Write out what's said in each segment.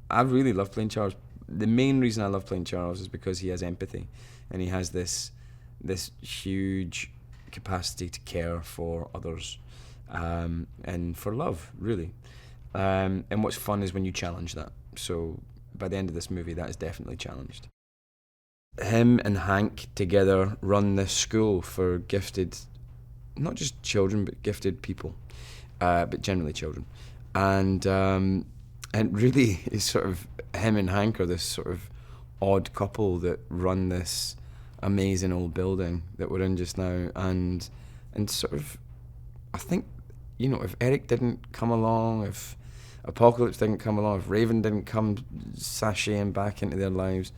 I really love playing Charles. The main reason I love playing Charles is because he has empathy, and he has this huge capacity to care for others, and for love, really. And what's fun is when you challenge that. So by the end of this movie, that is definitely challenged. Him and Hank together run this school for gifted, not just children, but gifted people, but generally children. And really, it's sort of him and Hank are this sort of odd couple that run this amazing old building that we're in just now, and sort of, I think, if Eric didn't come along, if Apocalypse didn't come along, if Raven didn't come sashaying back into their lives,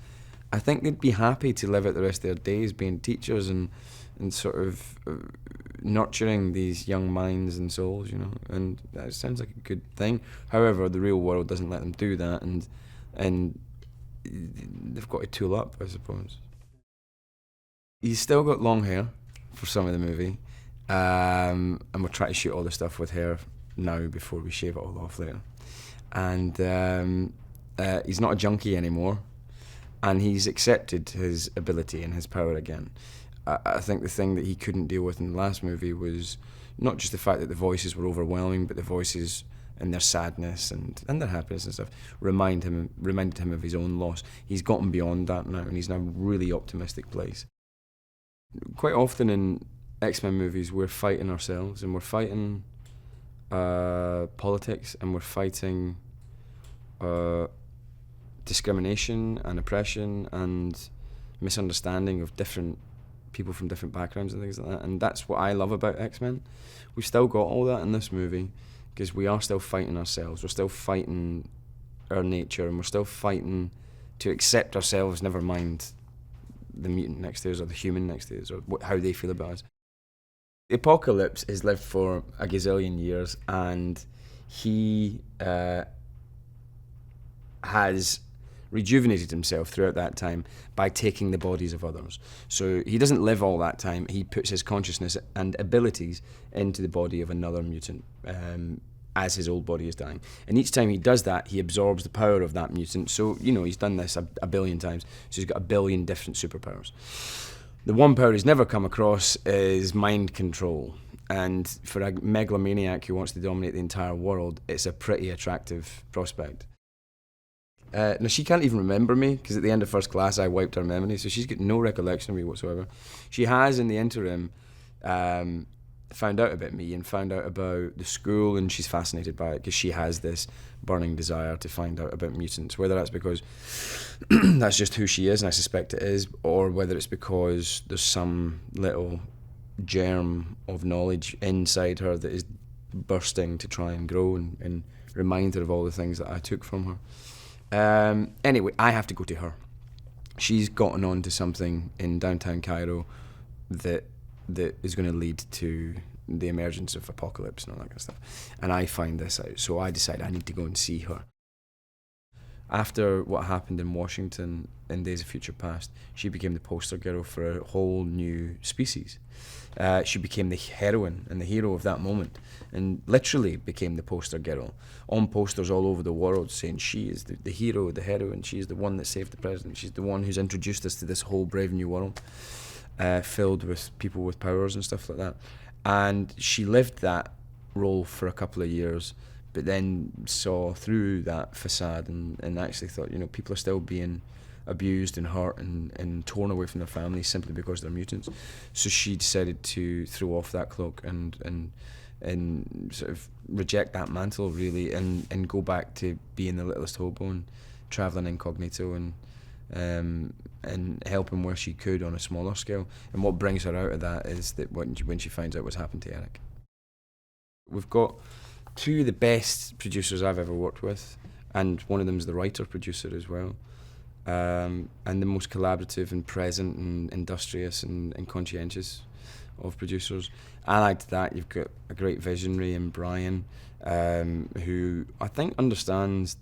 I think they'd be happy to live out the rest of their days being teachers and sort of nurturing these young minds and souls, and that sounds like a good thing. However, the real world doesn't let them do that, and they've got to tool up, I suppose. He's still got long hair for some of the movie, and we're trying to shoot all the stuff with hair now before we shave it all off later. And he's not a junkie anymore, and he's accepted his ability and his power again. I think the thing that he couldn't deal with in the last movie was not just the fact that the voices were overwhelming, but the voices and their sadness and their happiness and stuff reminded him of his own loss. He's gotten beyond that now, and he's in a really optimistic place. Quite often in X-Men movies, we're fighting ourselves, and we're fighting politics, and we're fighting discrimination and oppression and misunderstanding of different people from different backgrounds and things like that. And that's what I love about X-Men. We've still got all that in this movie, because we are still fighting ourselves. We're still fighting our nature, and we're still fighting to accept ourselves, never mind the mutant next to us or the human next to us or how they feel about us. The Apocalypse has lived for a gazillion years, and he has rejuvenated himself throughout that time by taking the bodies of others. So he doesn't live all that time. He puts his consciousness and abilities into the body of another mutant as his old body is dying. And each time he does that, he absorbs the power of that mutant. So, he's done this a billion times. So he's got a billion different superpowers. The one power he's never come across is mind control. And for a megalomaniac who wants to dominate the entire world, it's a pretty attractive prospect. Now, she can't even remember me, because at the end of first class I wiped her memory, so she's got no recollection of me whatsoever. She has, in the interim, found out about me and found out about the school, and she's fascinated by it because she has this burning desire to find out about mutants, whether that's because that's just who she is, and I suspect it is, or whether it's because there's some little germ of knowledge inside her that is bursting to try and grow and remind her of all the things that I took from her. Anyway, I have to go to her. She's gotten on to something in downtown Cairo that is going to lead to the emergence of Apocalypse and all that kind of stuff. And I find this out, so I decide I need to go and see her. After what happened in Washington in Days of Future Past, she became the poster girl for a whole new species. She became the heroine and the hero of that moment, and literally became the poster girl on posters all over the world, saying she is the hero, the heroine, she is the one that saved the president, she's the one who's introduced us to this whole brave new world, filled with people with powers and stuff like that. And she lived that role for a couple of years, but then saw through that facade and actually thought, people are still being abused and hurt and torn away from their families simply because they're mutants. So she decided to throw off that cloak and sort of reject that mantle, really, and go back to being the littlest hobo and travelling incognito and helping where she could on a smaller scale. And what brings her out of that is that when she finds out what's happened to Eric. We've got two of the best producers I've ever worked with, and one of them is the writer-producer as well. And the most collaborative and present and industrious and conscientious of producers. Allied to that, you've got a great visionary in Bryan, who I think understands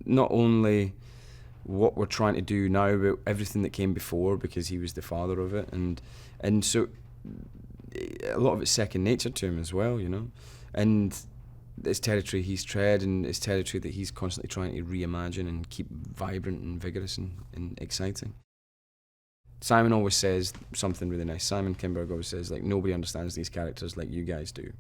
not only what we're trying to do now, but everything that came before, because he was the father of it, and so a lot of it's second nature to him as well, and it's territory he's tread, and it's territory that he's constantly trying to reimagine and keep vibrant and vigorous and exciting. Simon always says something really nice. Simon Kinberg always says, like, nobody understands these characters like you guys do.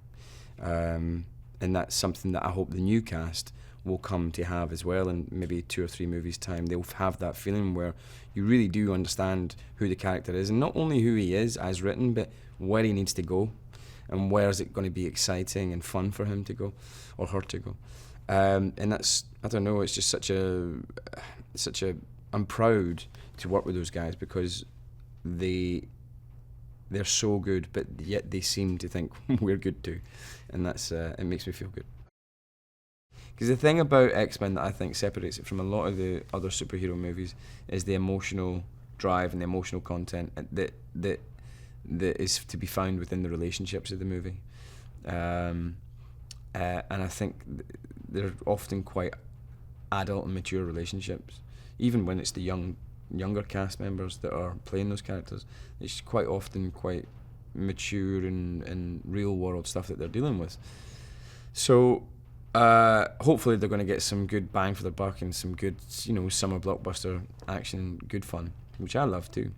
And that's something that I hope the new cast will come to have as well in maybe 2 or 3 movies' time. They'll have that feeling where you really do understand who the character is, and not only who he is as written, but where he needs to go, and where is it going to be exciting and fun for him to go, or her to go. And that's, I don't know, it's just such a, I'm proud to work with those guys, because they're so good, but yet they seem to think we're good too, and that's it makes me feel good. Because the thing about X-Men that I think separates it from a lot of the other superhero movies is the emotional drive and the emotional content that is to be found within the relationships of the movie. And I think they're often quite adult and mature relationships. Even when it's the younger cast members that are playing those characters, it's quite often quite mature and real world stuff that they're dealing with. So hopefully they're going to get some good bang for their buck and some good, summer blockbuster action, good fun, which I love too.